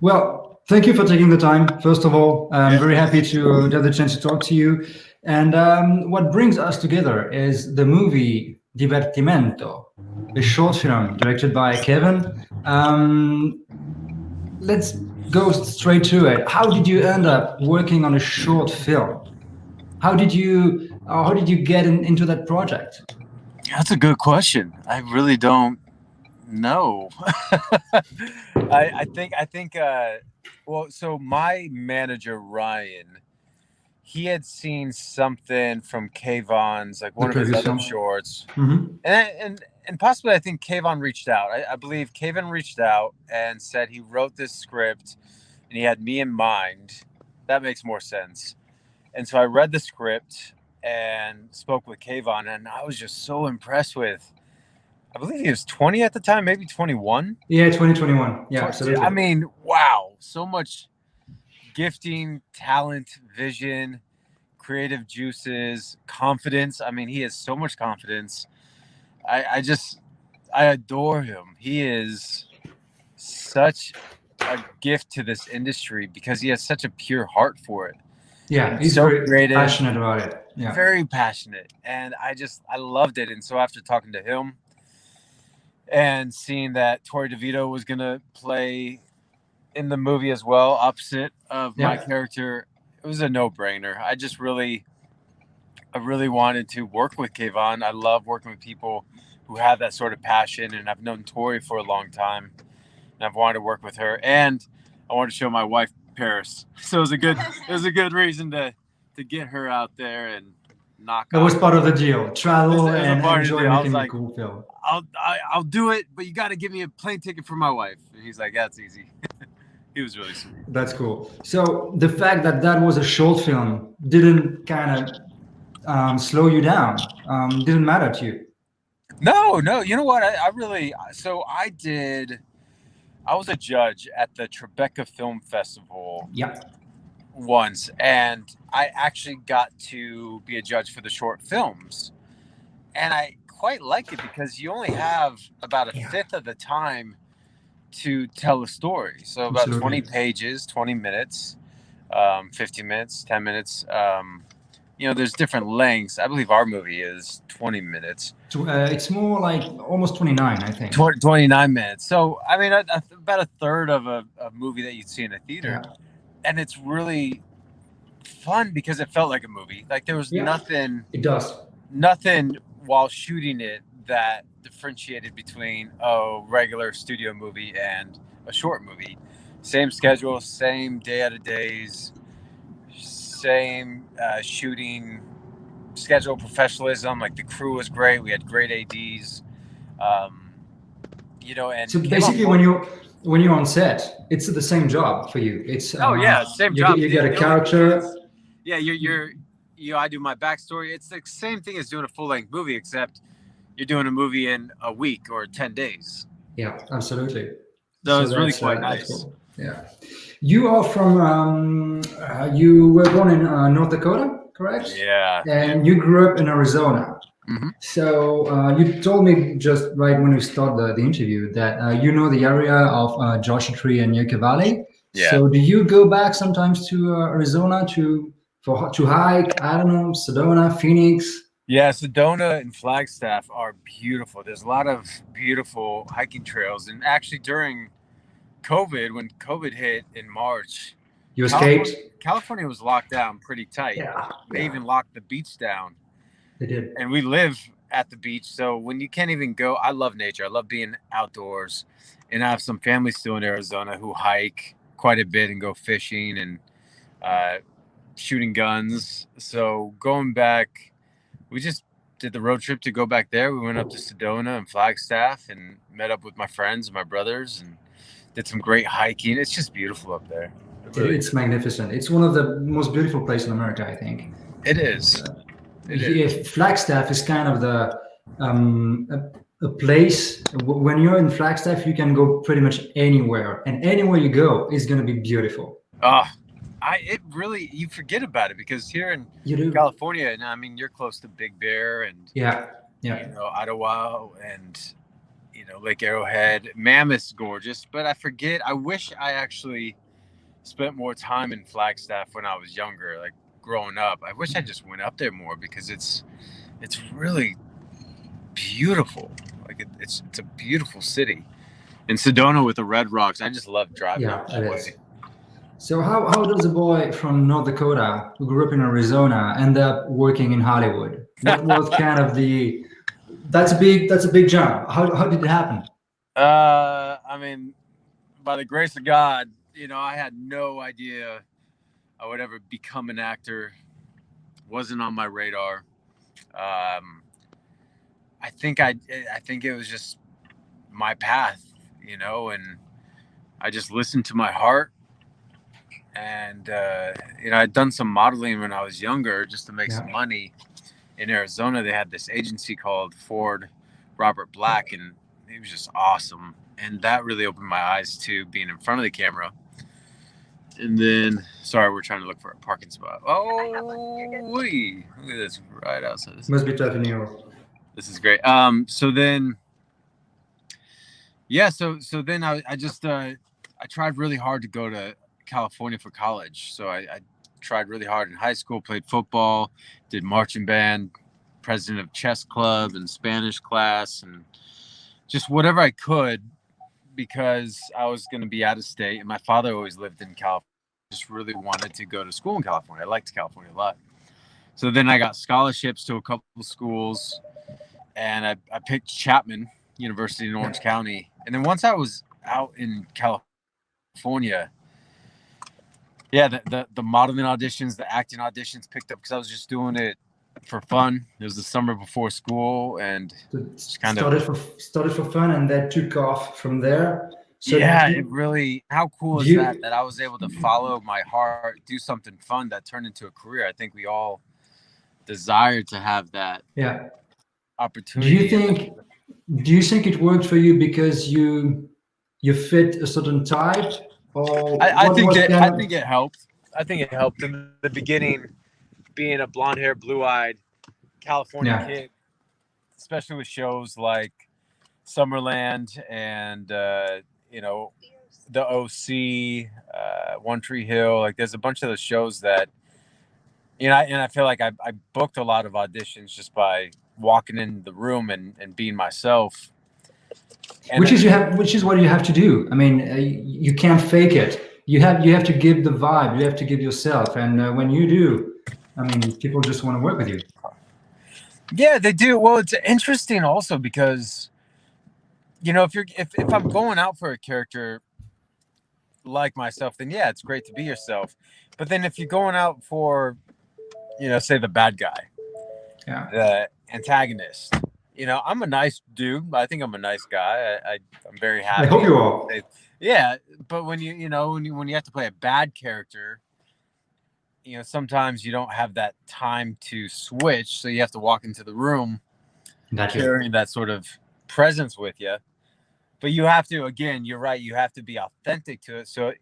Well, thank you for taking the time. First of all, I'm Yeah. very happy to have the chance to talk to you. And what brings us together is the movie Divertimento, a short film directed by Kevin. Let's go straight to it. How did you end up working on a short film? How did you get into that project? That's a good question. I really don't know. I think well, so my manager Ryan, he had seen something from Kayvon's, like The one of his previous other film? shorts, Hmm. and possibly I think Kayvon reached out. I believe Kayvon reached out and said he wrote this script and he had me in mind. That makes more sense. And so I read the script and spoke with Kayvon, and I was just so impressed with. I believe he was 20 at the time, maybe 21. Yeah, 2021. Yeah, I absolutely. mean, wow, so much gifting, talent, vision, creative juices, confidence. I mean, he has so much confidence. I adore him. He is such a gift to this industry because he has such a pure heart for it. Yeah, he's So very creative, passionate about it. Yeah. very passionate, and I loved it. And so after talking to him and seeing that Torrey DeVito was gonna play in the movie as well, opposite of my Yeah. character, it was a no-brainer. I really wanted to work with Kayvon. I love working with people who have that sort of passion, and I've known Tori for a long time, and I've wanted to work with her, and I wanted to show my wife Paris. So it was a good reason to get her out there and knock That off. was part of the deal. Travel It was a and part of the enjoy deal. I was making a like, cool film. I'll do it, but you got to give me a plane ticket for my wife. And he's like, that's easy. He was really sweet. That's cool. So the fact that that was a short film didn't kind of slow you down. Didn't matter to you. No, you know what? I was a judge at the Tribeca Film Festival Yeah. once, and I actually got to be a judge for the short films. And I quite like it because you only have about a fifth of the time to tell a story. So about Absolutely. 20 pages, 20 minutes, 15 minutes, 10 minutes. There's different lengths. I believe our movie is 20 minutes. It's more like almost 29, I think. 29 minutes. So, I mean, about a third of a movie that you'd see in a theater. Yeah. And it's really fun because it felt like a movie. Like there was nothing It does. while shooting it that differentiated between a regular studio movie and a short movie. Same schedule, same day out of days, same shooting schedule, professionalism. Like the crew was great. We had great ADs. And So basically, when you're on set, it's the same job for you. It's same job. You get a character. I do my backstory. It's the same thing as doing a full-length movie, except you're doing a movie in a week or 10 days. Yeah, absolutely. So it's really quite nice. Cool. Yeah. You are from, you were born in North Dakota, correct? Yeah. And you grew up in Arizona. Mm-hmm. So you told me just right when we started the interview that you know the area of Joshua Tree and Yucca Valley. Yeah. So do you go back sometimes to Arizona to hike? I don't know, Sedona, Phoenix. Yeah, Sedona and Flagstaff are beautiful. There's a lot of beautiful hiking trails, and actually during COVID, when COVID hit in March, you escaped. California was locked down pretty tight. Yeah. They even locked the beach down. They did. And we live at the beach, so when you can't even go, I love nature. I love being outdoors, and I have some family still in Arizona who hike quite a bit and go fishing and shooting guns. So going back, we just did the road trip to go back there. We went up to Sedona and Flagstaff and met up with my friends and my brothers and did some great hiking. It's just beautiful up there. It's magnificent. It's one of the most beautiful places in America, I think. It is. Flagstaff is kind of the a place. When you're in Flagstaff, you can go pretty much anywhere, and anywhere you go is going to be beautiful. You forget about it because here in California, and I mean, you're close to Big Bear and yeah, Ottawa and Lake Arrowhead. Mammoth's gorgeous, but I forget. I wish I actually spent more time in Flagstaff when I was younger, like growing up. I wish I just went up there more because it's really beautiful. Like it's a beautiful city. And Sedona with the red rocks. I just love driving Yeah, up it that is. way. So how does a boy from North Dakota who grew up in Arizona end up working in Hollywood? What was kind of that's a big jump. How did it happen? I mean, by the grace of God, I had no idea I would ever become an actor. Wasn't on my radar. I think it was just my path, and I just listened to my heart. And I'd done some modeling when I was younger just to make some money. In Arizona, they had this agency called Ford Robert Black, and he was just awesome. And that really opened my eyes to being in front of the camera. And then, sorry, we're trying to look for a parking spot. Oh, wee. Look at this right outside. This Must be tough in New York. This is great. So then, yeah, so then I just I tried really hard to go to California for college. So I tried really hard in high school, played football, did marching band, president of chess club and Spanish class, and just whatever I could, because I was going to be out of state. And my father always lived in California. Just really wanted to go to school in California. I liked California a lot. So then I got scholarships to a couple of schools, and I picked Chapman University in Orange County. And then once I was out in California, yeah, the modeling auditions, the acting auditions picked up because I was just doing it for fun. It was the summer before school, and just kind of started for fun, and that took off from there. So yeah, it really. How cool is that I was able to follow my heart, do something fun that turned into a career. I think we all desire to have that. Yeah. Opportunity. Do you think it worked for you because you fit a certain type? I think it helped. I think it helped in the beginning, being a blonde-haired, blue-eyed California kid, especially with shows like Summerland and the OC, One Tree Hill. Like, there's a bunch of those shows that and I feel like I booked a lot of auditions just by walking in the room and being myself. And which is what you have to do. I mean, you can't fake it. You have to give the vibe. You have to give yourself. And when you do, I mean, people just want to work with you. Yeah, they do. Well, it's interesting also because, if I'm going out for a character like myself, then yeah, it's great to be yourself. But then if you're going out for, say the bad guy, the antagonist, I'm a nice dude. I think I'm a nice guy. I'm very happy. I hope you are. Yeah, but when you have to play a bad character, sometimes you don't have that time to switch, so you have to walk into the room carrying that sort of presence with you. But you have to, again, you're right, you have to be authentic to it. So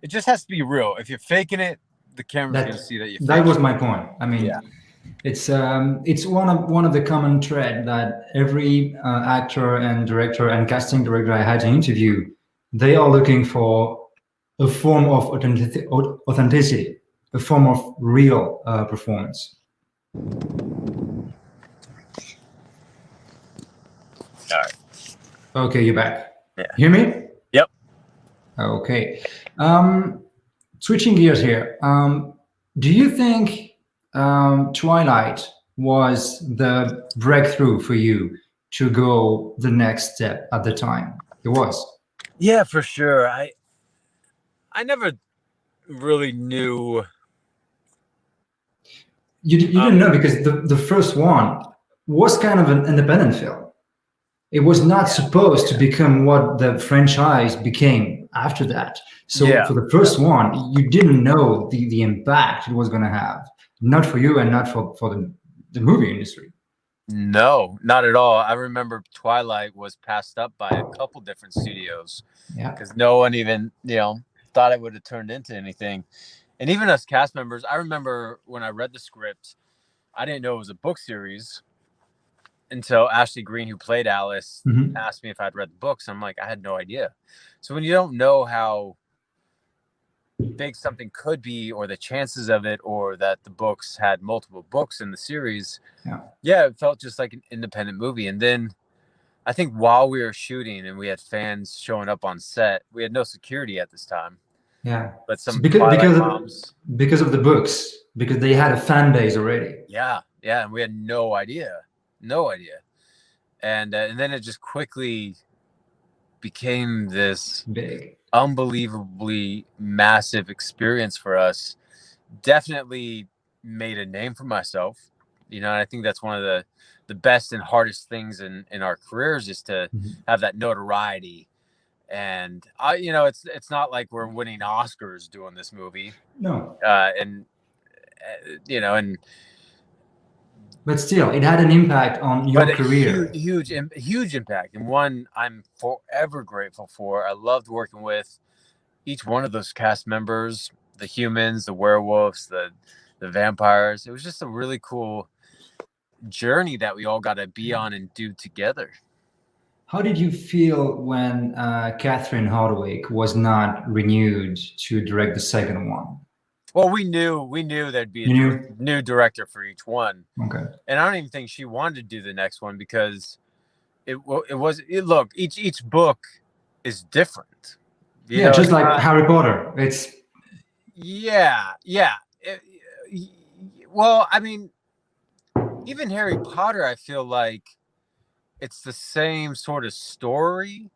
it just has to be real. If you're faking it, the camera's going to see that you're faking it. That was my point. I mean, it's one of the common thread that every actor and director and casting director I had to interview, they are looking for a form of authenticity, a form of real performance. All right. Okay, you're back. Yeah. Hear me? Yep. Okay. Switching gears here. Do you think Twilight was the breakthrough for you to go the next step at the time? It was. Yeah, for sure. I never really knew. You didn't know because the first one was kind of an independent film. It was not supposed to become what the franchise became after that. So for the first one, you didn't know the impact it was going to have. Not for you and not for the movie industry. No, not at all. I remember Twilight was passed up by a couple different studios. Yeah. Because no one even, thought it would have turned into anything. And even us cast members, I remember when I read the script, I didn't know it was a book series. until Ashley Greene, who played Alice, Mhm. asked me if I'd read the books. I'm like, I had no idea. So when you don't know how big something could be, or the chances of it, or that the books had multiple books in the series, yeah, it felt just like an independent movie. And then I think while we were shooting and we had fans showing up on set, we had no security at this time. Yeah. But So some Twilight moms. Because of the books, because they had a fan base already. Yeah, yeah, and we had no idea. And then it just quickly became this Big, unbelievably massive experience for us. Definitely made a name for myself, and I think that's one of the best and hardest things in our careers, is to have that notoriety. And it's not like we're winning Oscars doing this movie. No. And but still, it had an impact on your career. Huge impact, and one I'm forever grateful for. I loved working with each one of those cast members, the humans, the werewolves, the vampires. It was just a really cool journey that we all got to be on and do together. How did you feel when Catherine Hardwicke was not renewed to direct the second one? Well, we knew there'd be a new director for each one. Okay. And I don't even think she wanted to do the next one, because look, each book is different. Just like Harry Potter. It's well, I mean, even Harry Potter, I feel like it's the same sort of story,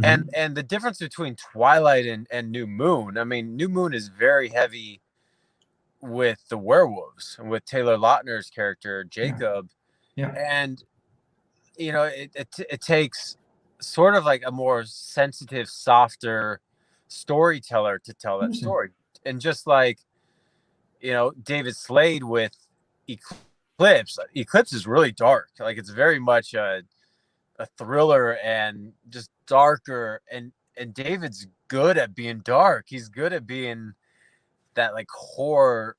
And the difference between Twilight and New Moon, I mean, New Moon is very heavy with the werewolves and with Taylor Lautner's character, Jacob. Yeah. And, it takes sort of like a more sensitive, softer storyteller to tell that story. And just like, David Slade with Eclipse is really dark. Like, it's very much a thriller and just darker, and David's good at being dark. He's good at being that like horror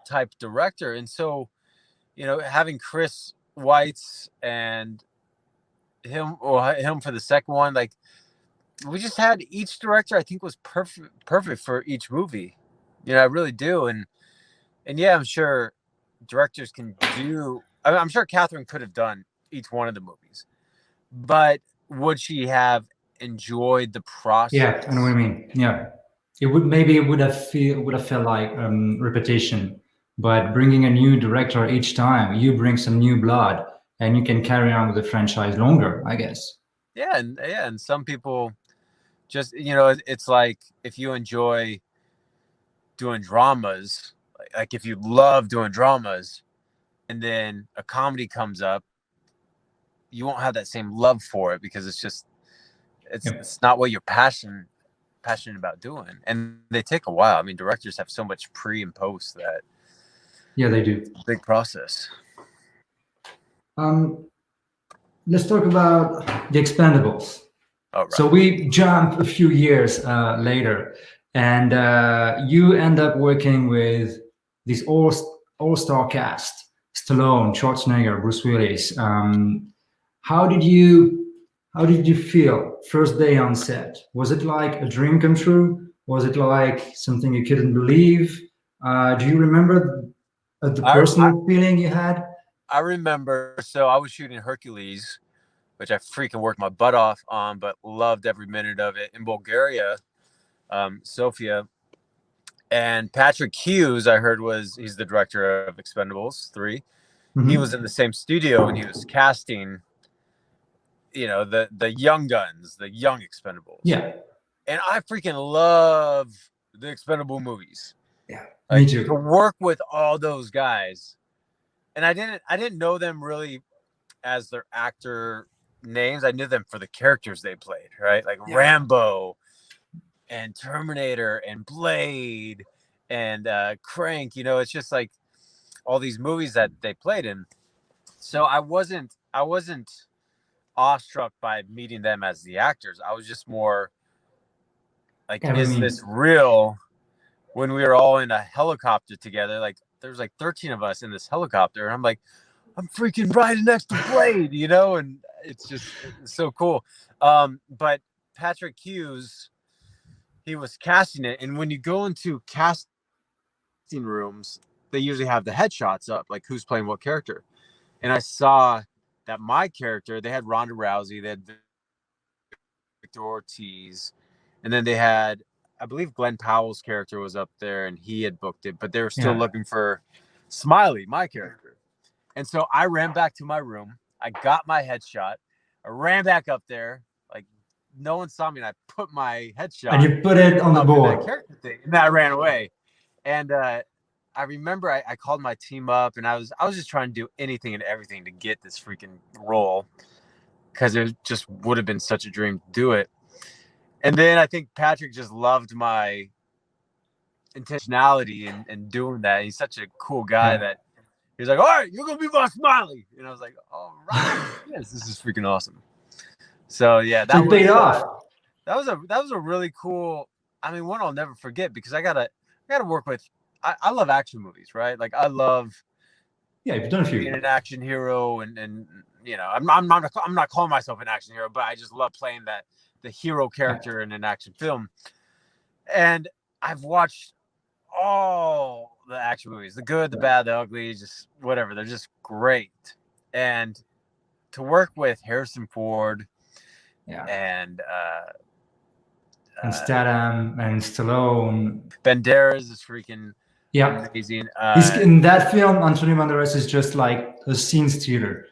type director. And so, having Chris Weitz and him for the second one, like, we just had each director, I think, was perfect for each movie. I really do. And yeah, I'm sure directors can do, I'm sure Catherine could have done each one of the movies, but would she have enjoyed the process? Yeah, I know what I mean. Yeah, it would have felt like repetition. But bringing a new director each time, you bring some new blood, and you can carry on with the franchise longer, I guess. Yeah, and some people just, it's like, if you enjoy doing dramas, like if you love doing dramas, and then a comedy comes up, you won't have that same love for it, because it's not what you're passionate about doing, and they take a while. I mean, directors have so much pre and post that. Yeah, they do. It's a big process. Let's talk about the Expendables. Oh, right. So we jump a few years later, and you end up working with this all-star cast: Stallone, Schwarzenegger, Bruce Willis. How did you feel first day on set? Was it like a dream come true? Was it like something you couldn't believe? Do you remember the personal feeling you had? I remember. So I was shooting Hercules, which I freaking worked my butt off on, but loved every minute of it, in Bulgaria, Sofia. And Patrick Hughes, I heard, he's the director of Expendables 3. He was in the same studio, and he was casting, the young guns, the young Expendables. Yeah. And I freaking love the Expendable movies. Yeah, like, me too. To work with all those guys. And I didn't know them really as their actor names. I knew them for the characters they played, right? Like Rambo and Terminator and Blade and Crank. It's just like all these movies that they played in. So I wasn't awestruck by meeting them as the actors. I was just more like, is this real? When we were all in a helicopter together, like, there was like 13 of us in this helicopter, and I'm like, I'm freaking riding next to Blade, you know, and it's so cool. But Patrick Hughes, he was casting it, and when you go into casting rooms, they usually have the headshots up, like who's playing what character. And I saw that my character, they had Ronda Rousey, they had Victor Ortiz, and then they had, I believe Glenn Powell's character was up there, and he had booked it, but they were still looking for Smiley, my character. And so I ran back to my room. I got my headshot. I ran back up there. Like, no one saw me, and I put my headshot. And you put it on the board. Character thing, and I ran away. And I remember I called my team up, and I was just trying to do anything and everything to get this freaking role, because it just would have been such a dream to do it. And then I think Patrick just loved my intentionality in doing that. He's such a cool guy that he's like, all right, you're going to be my Smiley. And I was like, all right, yes, this is freaking awesome. So, yeah, that paid off. That was a really cool, I mean, one I'll never forget, because I gotta work with, I love action movies, right? Like, I love you've done a few. Being an action hero, and you know, I'm not calling myself an action hero, but I just love playing the hero character in an action film. And I've watched all the action movies, the good, the bad, the ugly, just whatever. They're just great. And to work with Harrison Ford and Statham and Stallone. Banderas is freaking amazing. He's in that film. Antonio Banderas is just like a scene stealer.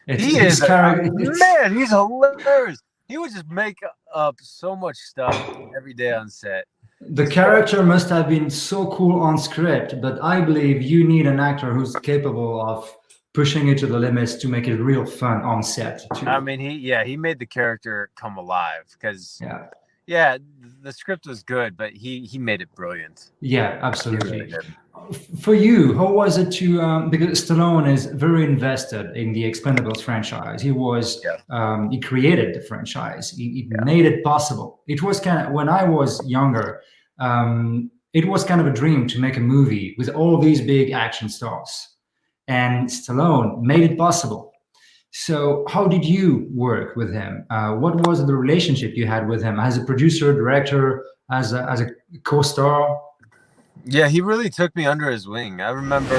He is man. He's hilarious. He would just make up so much stuff every day on set. The character must have been so cool on script, but I believe you need an actor who's capable of pushing it to the limits to make it real fun on set too. I mean, he made the character come alive, because the script was good, but he made it brilliant. Yeah, absolutely. For you, how was it to because Stallone is very invested in the Expendables franchise. He was he created the franchise. He made it possible. It was kind of, when I was younger, it was kind of a dream to make a movie with all these big action stars, and Stallone made it possible. So how did you work with him? What was the relationship you had with him as a producer, director, as a co-star? Yeah, he really took me under his wing. I remember